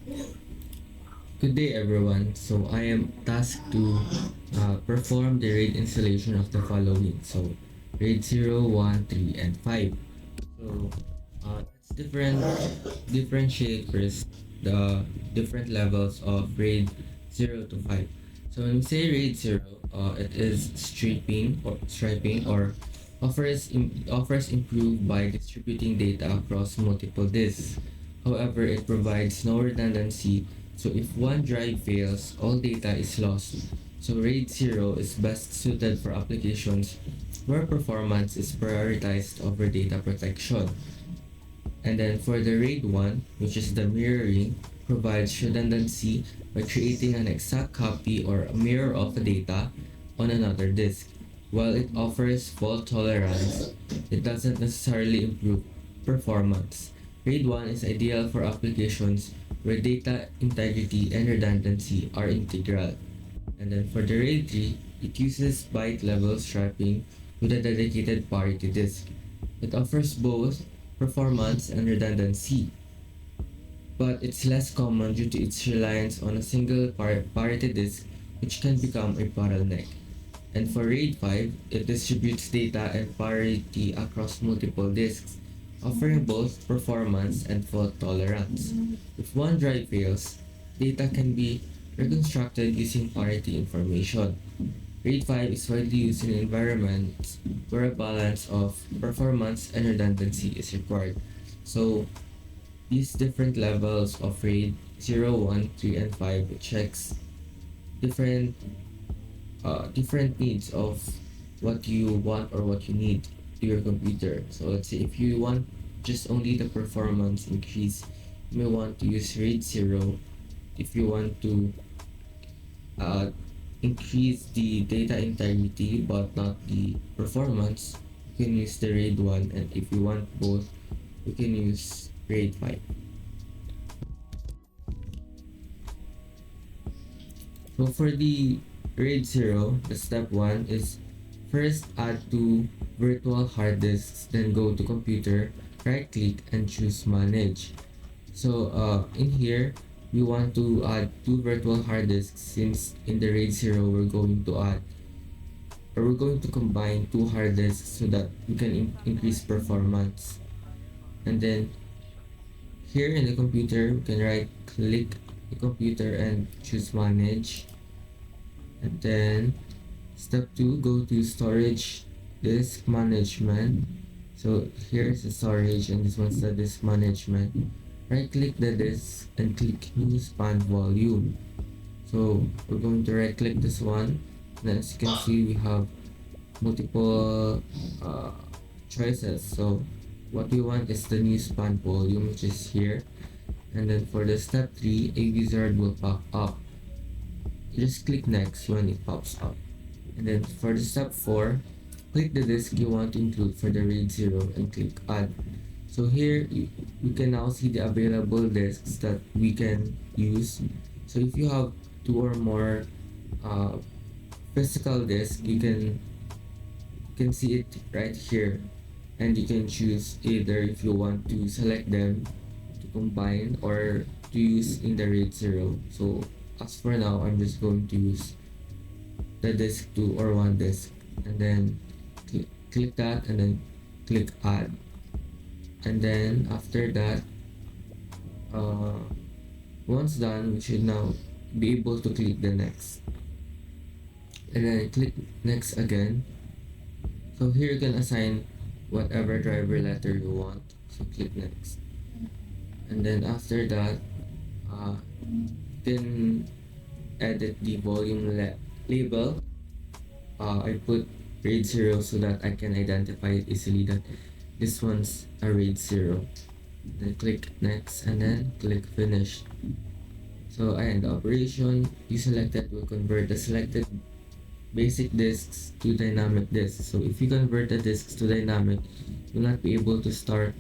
Good day, everyone. So I am tasked to perform the RAID installation of the following. So RAID 0, 1, 3, and 5. So let's differentiate first the different levels of RAID 0 to 5. So when we say RAID 0, it is striping or offers improved by distributing data across multiple disks. However, it provides no redundancy, so if one drive fails, all data is lost. So RAID 0 is best suited for applications where performance is prioritized over data protection. And then for the RAID 1, which is the mirroring, provides redundancy by creating an exact copy or a mirror of the data on another disk. While it offers fault tolerance, it doesn't necessarily improve performance. RAID 1 is ideal for applications where data integrity and redundancy are integral. And then for the RAID 3, it uses byte level striping with a dedicated parity disk. It offers both performance and redundancy, but it's less common due to its reliance on a single parity disk, which can become a bottleneck. And for RAID 5, it distributes data and parity across multiple disks, offering both performance and fault tolerance. If one drive fails, data can be reconstructed using parity information. RAID 5 is widely used in environments where a balance of performance and redundancy is required. So these different levels of RAID 0, 1, 3, and 5 checks different different needs of what you want or what you need to your computer. So let's say if you want just only the performance increase, you may want to use RAID 0. If you want to uh, increase the data integrity but not the performance, you can use the RAID 1, and if you want both, you can use RAID 5. So for the RAID 0, the step 1 is first add two virtual hard disks, then go to computer, right click and choose manage. So in here, we want to add two virtual hard disks since in the RAID 0 we're going to combine two hard disks so that we can increase performance. And then here in the computer, we can right click the computer and choose manage. And then step 2, go to storage disk management. So here's the storage and this one's the disk management. Right click the disk and click new span volume. So we're going to right click this one, and as you can see we have multiple choices. So what we want is the new span volume, which is here. And then for the step 3, a wizard will pop up. Just click next when it pops up. And then for the step 4, click the disk you want to include for the RAID 0 and click add. So here we can now see the available disks that we can use. So if you have two or more uh, physical disks, you can see it right here, and you can choose either if you want to select them to combine or to use in the RAID 0. So as for now, I'm just going to use the disk 2 or 1 disk, and then click that and then click add. And then after that, uh, once done, we should now be able to click the next, and then click next again. So here you can assign whatever driver letter you want, so click next. And then after that, you can edit the volume label. I put RAID 0 so that I can identify it easily that this one's a RAID 0. Then click next and then click finish. So and the operation you selected will convert the selected basic disks to dynamic disks. So if you convert the disks to dynamic, you'll not be able to start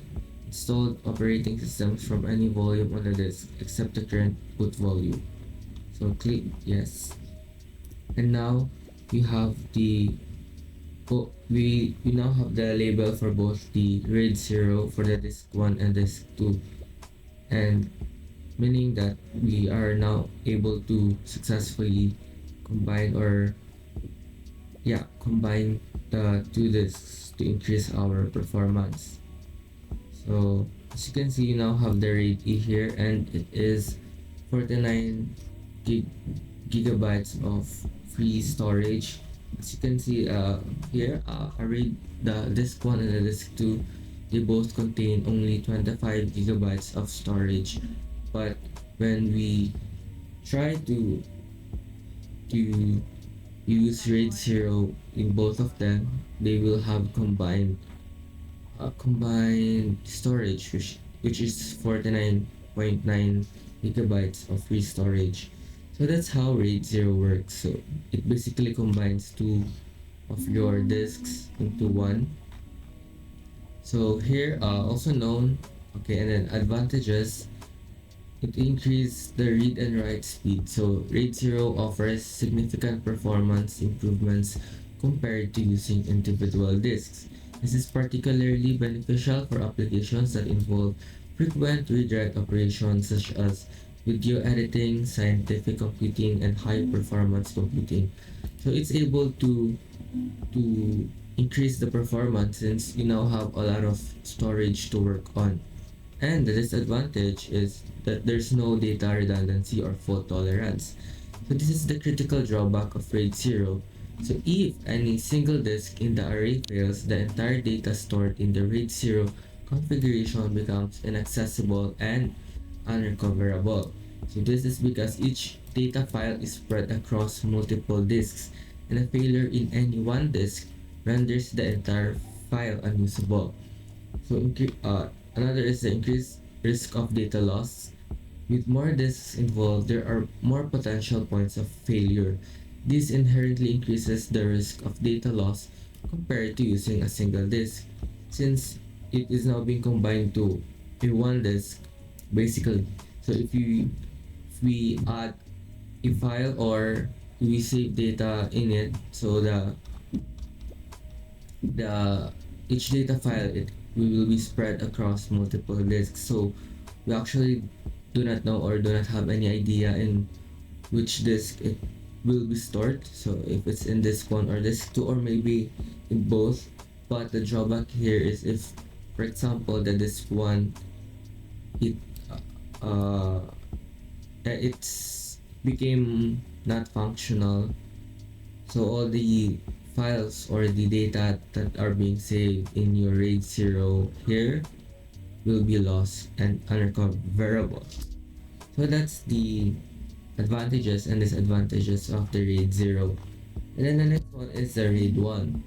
installed operating systems from any volume on the disk except the current boot volume. So click yes. And now you have the we now have the label for both the RAID 0 for the disk 1 and disk 2. And meaning that we are now able to successfully combine or combine the two disks to increase our performance. So as you can see, you now have the RAID E here, and it is 49 gig gigabytes of free storage. As you can see here, a RAID, the disk 1 and the disk 2, they both contain only 25 gigabytes of storage. But when we try to use RAID 0 in both of them, they will have combined storage, which is 49.9 gigabytes of free storage. So that's how RAID 0 works. So it basically combines two of your disks into one. So here, also known, okay, and then advantages, it increases the read and write speed. So RAID 0 offers significant performance improvements compared to using individual disks. This is particularly beneficial for applications that involve frequent read-write operations such as video editing, scientific computing, and high-performance computing. So it's able to increase the performance since you now have a lot of storage to work on. And the disadvantage is that there's no data redundancy or fault tolerance. So this is the critical drawback of RAID 0. So if any single disk in the array fails, the entire data stored in the RAID 0 configuration becomes inaccessible and unrecoverable. So this is because each data file is spread across multiple disks, and a failure in any one disk renders the entire file unusable. So another is the increased risk of data loss. With more disks involved, there are more potential points of failure. This inherently increases the risk of data loss compared to using a single disk, since it is now being combined to a one disk, basically. So if we add a file or we save data in it, so the each data file it will be spread across multiple disks. So we actually do not know or do not have any idea in which disk it will be stored. So if it's in disk 1 or disk 2 or maybe in both. But the drawback here is if, for example, the disk 1 it uh it's became not functional, so all the files or the data that are being saved in your RAID 0 here will be lost and unrecoverable. So that's the advantages and disadvantages of the RAID 0. And then the next one is the RAID 1.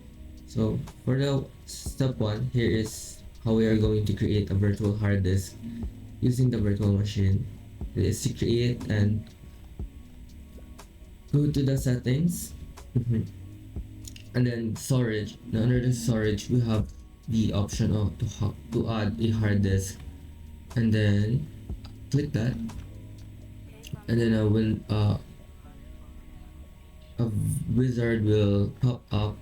So for the step 1, here is how we are going to create a virtual hard disk using the virtual machine. It is to create and go to the settings. And then storage. Now under the storage, we have the option of to add a hard disk, and then click that, and then a wizard will pop up,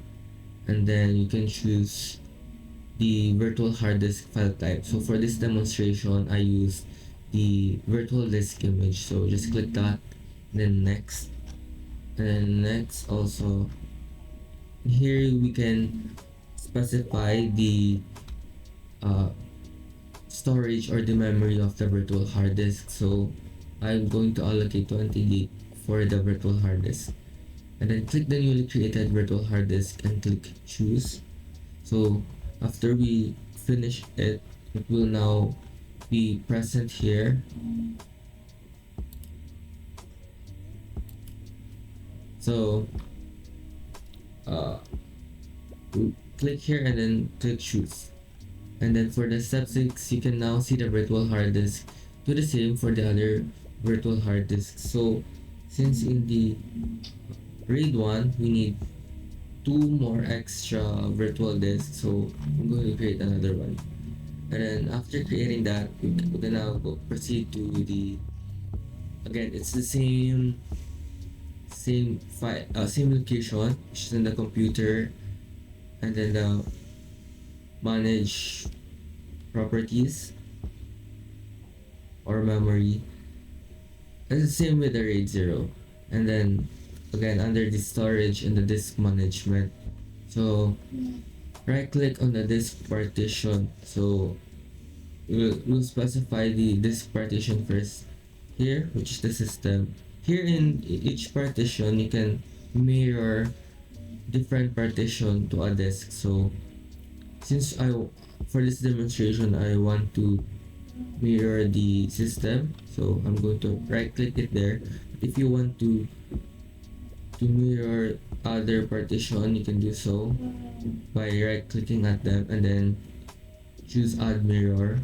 and then you can choose the virtual hard disk file type. So for this demonstration, I use the virtual disk image. So just click that, and then next, and then next also. Here we can specify the storage or the memory of the virtual hard disk. So I'm going to allocate 20 gig for the virtual hard disk, and then click the newly created virtual hard disk and click choose. So after we finish it, it will now be present here. So click here and then click choose, and then for the step 6, you can now see the virtual hard disk. Do the same for the other virtual hard disk. So since in the RAID 1 we need 2 more extra virtual disks, so I'm going to create another one, and then after creating that, we can now proceed to the, again it's the same file, same location, which is in the computer, and then the manage properties or memory, It's the same with the RAID 0. And then again under the storage and the disk management. So right click on the disk partition. So we'll specify the disk partition first here, which is the system. Here in each partition, you can mirror different partition to a disk. So since for this demonstration, I want to mirror the system, so I'm going to right click it there. If you want to mirror other partition, you can do so by right clicking at them and then choose add mirror.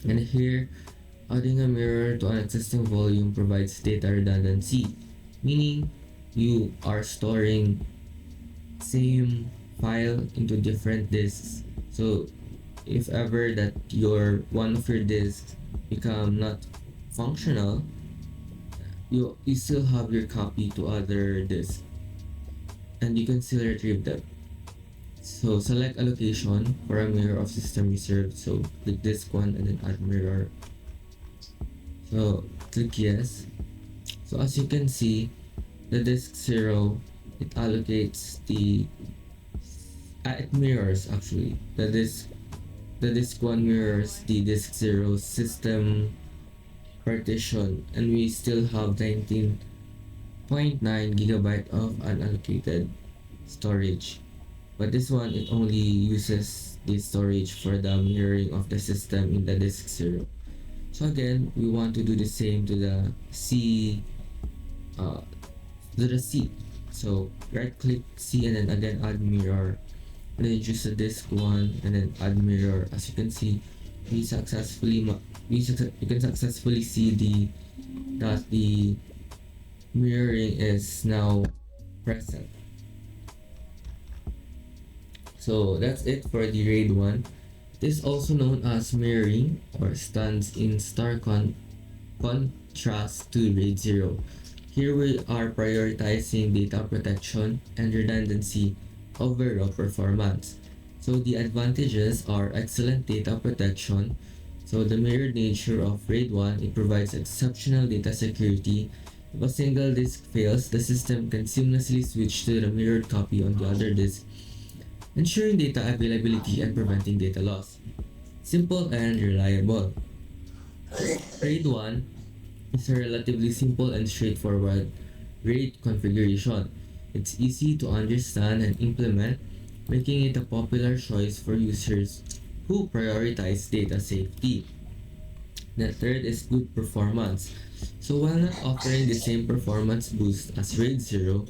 And here, adding a mirror to an existing volume provides data redundancy, meaning you are storing same file into different disks. So if ever that your one of your disks become not functional, you still have your copy to other disks and you can still retrieve them. So select a location for a mirror of system reserved. So click this one and then add mirror. So click yes. So as you can see, the disk 0, it allocates it mirrors actually the disk 1 mirrors the disk 0 system partition, and we still have 19.9 gigabyte of unallocated storage. But this one, it only uses the storage for the mirroring of the system in the disk 0. So again, we want to do the same to the C. So right click C and then again add mirror, and then choose the disk 1 and then add mirror. As you can see, you can successfully see that the mirroring is now present. So that's it for the RAID 1. It is also known as mirroring or stands in stark contrast to RAID 0. Here we are prioritizing data protection and redundancy over raw performance. So the advantages are excellent data protection. So the mirrored nature of RAID 1, it provides exceptional data security. If a single disk fails, the system can seamlessly switch to the mirrored copy on the other disk, ensuring data availability and preventing data loss. Simple and reliable. RAID 1 is a relatively simple and straightforward RAID configuration. It's easy to understand and implement, making it a popular choice for users who prioritize data safety. The third is good performance. So while not offering the same performance boost as RAID 0,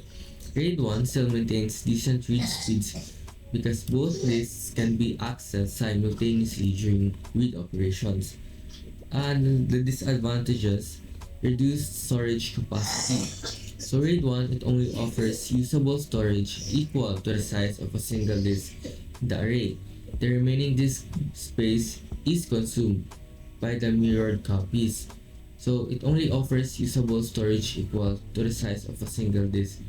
RAID 1 still maintains decent read speeds because both disks can be accessed simultaneously during read operations. And the disadvantages: reduced storage capacity. So RAID 1, it only offers usable storage equal to the size of a single disk in the array. The remaining disk space is consumed by the mirrored copies. So it only offers usable storage equal to the size of a single disk.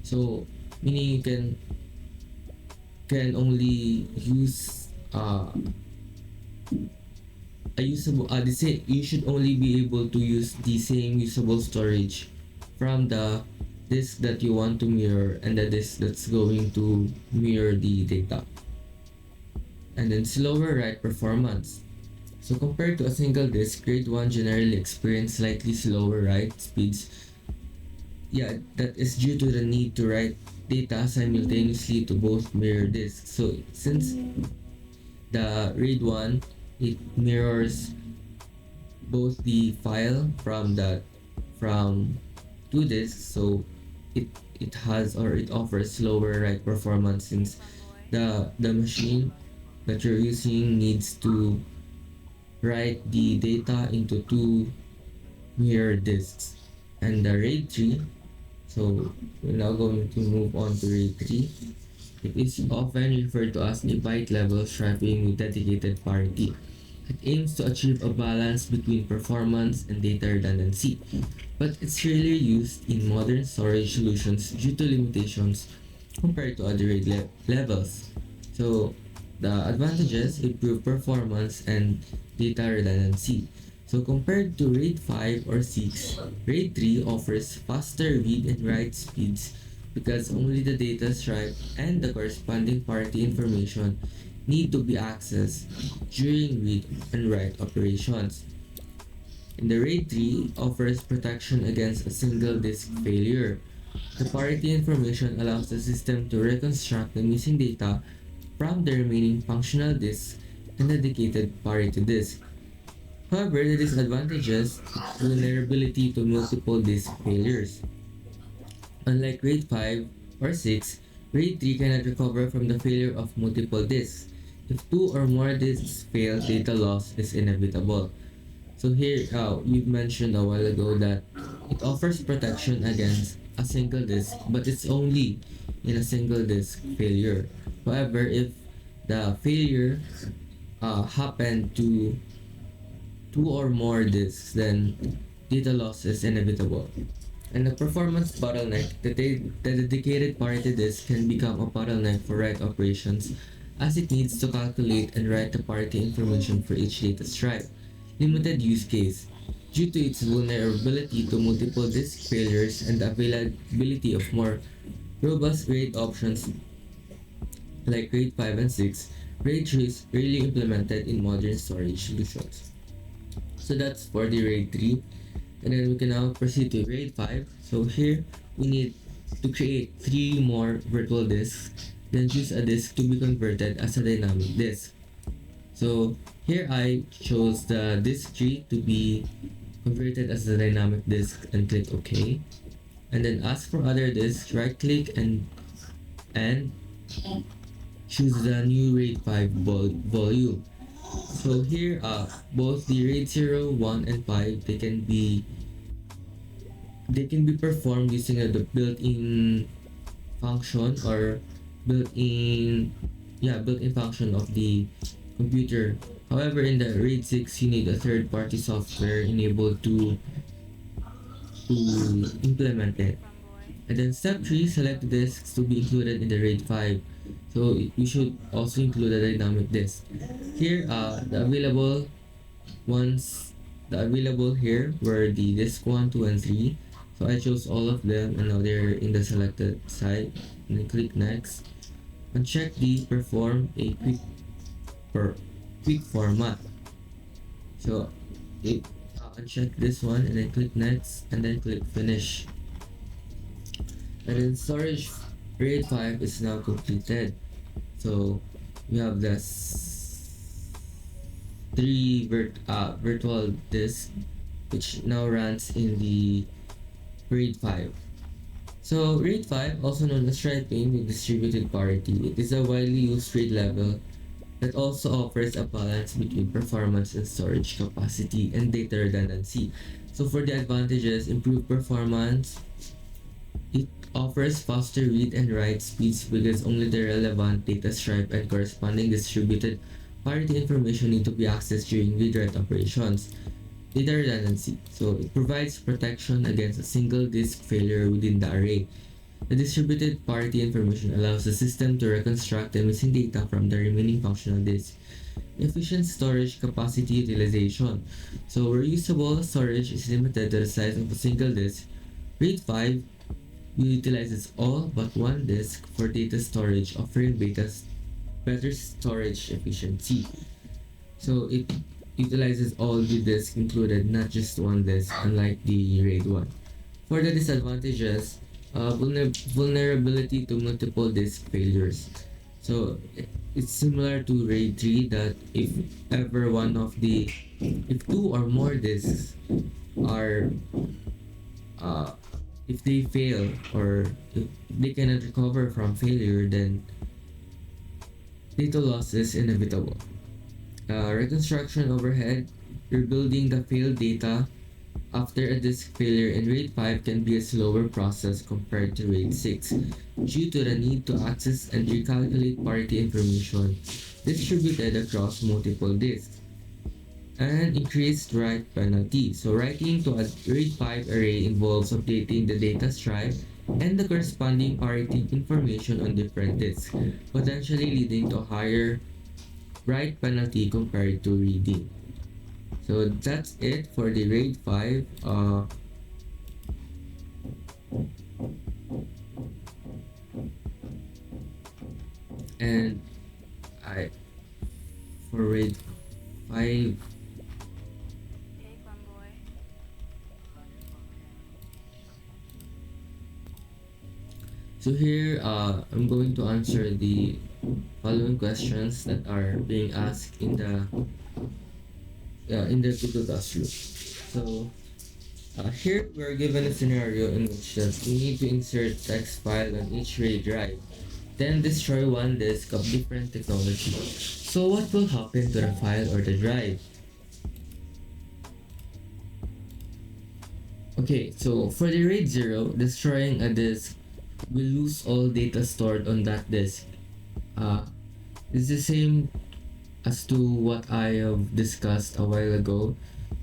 So meaning you can only use a usable the same you should only be able to use the same usable storage from the disk that you want to mirror and the disk that's going to mirror the data. And then slower write performance. So compared to a single disk, RAID 1 generally experience slightly slower write speeds. Yeah, that is due to the need to write data simultaneously to both mirror disks. So since the RAID 1, it mirrors both the file from two disks, so it has or it offers slower write performance since the machine that you're using needs to write the data into two mirror disks. And the RAID 3, so we're now going to move on to RAID 3. It is often referred to as the byte level stripping with dedicated parity. It aims to achieve a balance between performance and data redundancy, but it's rarely used in modern storage solutions due to limitations compared to other RAID levels. So the advantages: improve performance and data redundancy. So compared to RAID 5 or 6, RAID 3 offers faster read and write speeds because only the data stripe and the corresponding party information need to be accessed during read and write operations. And the RAID 3 offers protection against a single disk failure. The parity information allows the system to reconstruct the missing data from the remaining functional disk and dedicated parity disk. However, the disadvantages vulnerability to multiple disk failures. Unlike RAID 5 or 6, RAID 3 cannot recover from the failure of multiple disks. If two or more disks fail, data loss is inevitable. So here, we've mentioned a while ago that it offers protection against a single disk, but it's only in a single disk failure. However, if the failure happened to two or more disks, then data loss is inevitable. And the performance bottleneck, the dedicated parity disk can become a bottleneck for write operations as it needs to calculate and write the parity information for each data stripe. Limited use case. Due to its vulnerability to multiple disk failures and the availability of more robust RAID options like RAID 5 and 6, RAID 3 is rarely implemented in modern storage solutions. So that's for the RAID 3. And then we can now proceed to RAID 5. So here we need to create 3 more virtual disks, then choose a disk to be converted as a dynamic disk. So here I chose the disk tree to be converted as a dynamic disk and click OK. And then as for other disks, right click and choose the new RAID 5 volume. So here both the RAID 0, 1 and 5 they can be performed using the built-in function or built-in function of the computer. However, in the RAID 6 you need a third-party software enabled to implement it. And then step 3, select disks to be included in the RAID 5. So we should also include a dynamic disk. Here, the available here were the disk 1, 2, and 3. So I chose all of them and now they're in the selected site. And then click next. And check the perform a quick format. So uncheck this one and then click next and then click finish. And then storage RAID 5 is now completed. So we have this 3 virtual disk which now runs in the RAID 5. So RAID 5, also known as striping with distributed parity, it is a widely used RAID level that also offers a balance between performance and storage capacity and data redundancy. So for the advantages, improved performance, it offers faster read and write speeds because only the relevant data stripe and corresponding distributed parity information need to be accessed during read-write operations. Data redundancy. So it provides protection against a single disk failure within the array. The distributed parity information allows the system to reconstruct the missing data from the remaining functional disk. Efficient storage capacity utilization. So reusable storage is limited to the size of a single disk. RAID 5 utilizes all but one disk for data storage, offering better storage efficiency. So it utilizes all the disks included, not just one disk, unlike the RAID 1. For the disadvantages, vulnerability to multiple disk failures. So it's similar to RAID 3 that if two or more disks are if they fail or if they cannot recover from failure, then data loss is inevitable. Reconstruction overhead, rebuilding the failed data after a disk failure in RAID 5 can be a slower process compared to RAID 6 due to the need to access and recalculate parity information distributed across multiple disks. And increased write penalty. So writing to a RAID 5 array involves updating the data stripe and the corresponding parity information on different disks, potentially leading to a higher write penalty compared to reading. So that's it for the RAID 5. And I for RAID 5. So here, I'm going to answer the following questions that are being asked in the Google Classroom. So here we're given a scenario in which that we need to insert text file on each RAID drive, then destroy one disk of different technology. So what will happen to the file or the drive? Okay, so for the RAID 0, destroying a disk will lose all data stored on that disk. It's the same as to what I have discussed a while ago,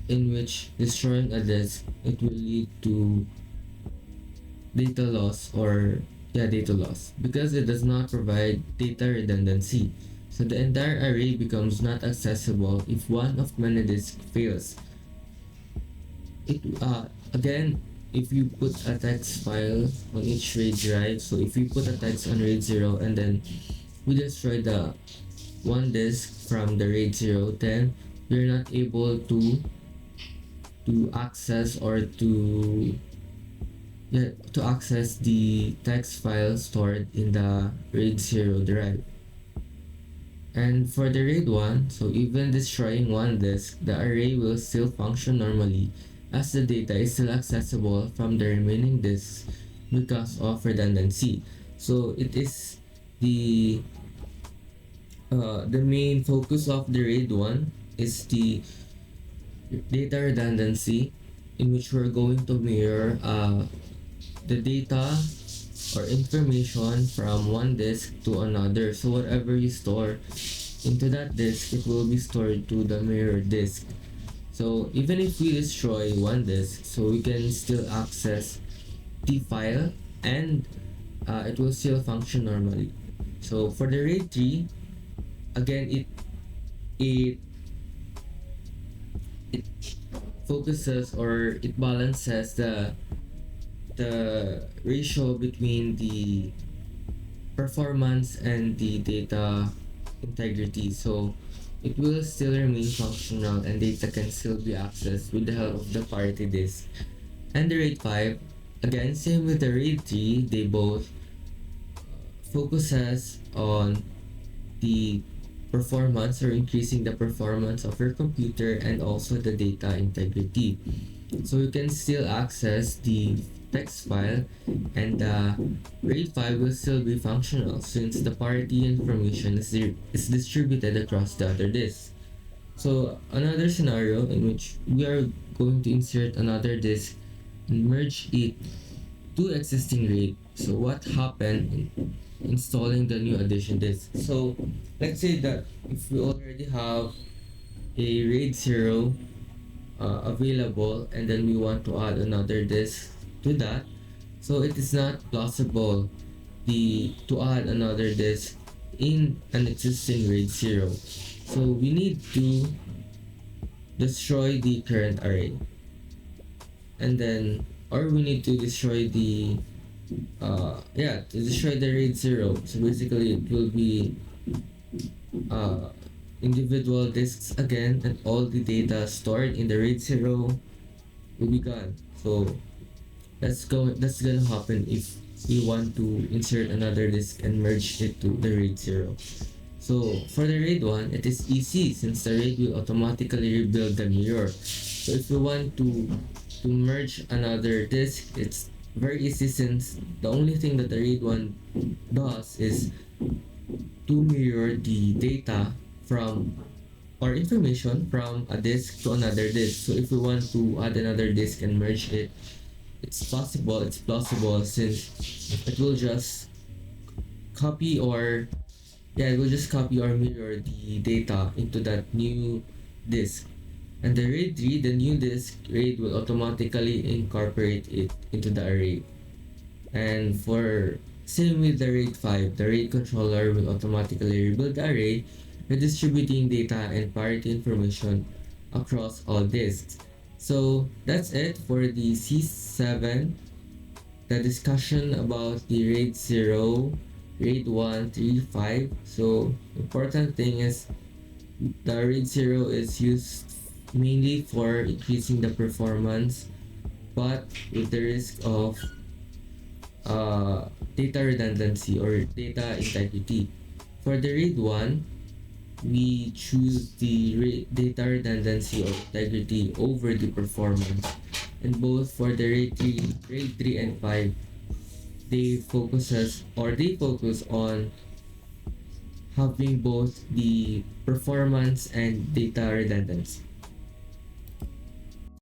in which destroying a disk, it will lead to data loss data loss because it does not provide data redundancy. So the entire array becomes not accessible if one of many disks fails. It again, if you put a text file on each RAID drive, so if you put a text on RAID 0 and then we destroy the one disk from the RAID 0, then you're not able to access or to access the text file stored in the RAID 0 drive. And for the RAID 1, so even destroying one disk, the array will still function normally as the data is still accessible from the remaining disks because of redundancy. So it is the main focus of the RAID 1 is the data redundancy, in which we're going to mirror the data or information from one disk to another. So whatever you store into that disk, it will be stored to the mirror disk. So even if we destroy one disk, so we can still access the file and it will still function normally. So for the RAID 3, again it focuses or it balances the ratio between the performance and the data integrity. So it will still remain functional and data can still be accessed with the help of the parity disk. And the RAID 5, again same with the RAID 3, they both focuses on the performance or increasing the performance of your computer and also the data integrity. So you can still access the text file and the RAID 5 will still be functional since the parity information is distributed across the other disks. So another scenario in which we are going to insert another disk and merge it to existing RAID. So what happened in installing the new addition disk? So let's say that if we already have a RAID 0 available and then we want to add another disk to that, so it is not possible to add another disk in an existing RAID 0. So we need to destroy the current array, and then or we need to destroy to destroy the RAID 0. So basically it will be uh, individual disks again, and all the data stored in the RAID 0 will be gone. So that's gonna happen if we want to insert another disk and merge it to the RAID 0. So for the RAID 1, it is easy since the RAID will automatically rebuild the mirror. So if we want to merge another disk, it's very easy since the only thing that the RAID 1 does is to mirror the data from or information from a disk to another disk. So if we want to add another disk and merge it, it's possible, it's plausible since it will just copy or mirror the data into that new disk. And the RAID 3, the new disk RAID will automatically incorporate it into the array. And for same with the RAID 5, the RAID controller will automatically rebuild the array, redistributing data and parity information across all disks. So that's it for the C7, the discussion about the RAID 0, RAID 1, 3, 5. So important thing is the RAID 0 is used mainly for increasing the performance, but with the risk of data redundancy or data integrity. For the RAID 1, we choose the data redundancy or integrity over the performance. And both for the RAID 3 and 5, they focus on having both the performance and data redundancy.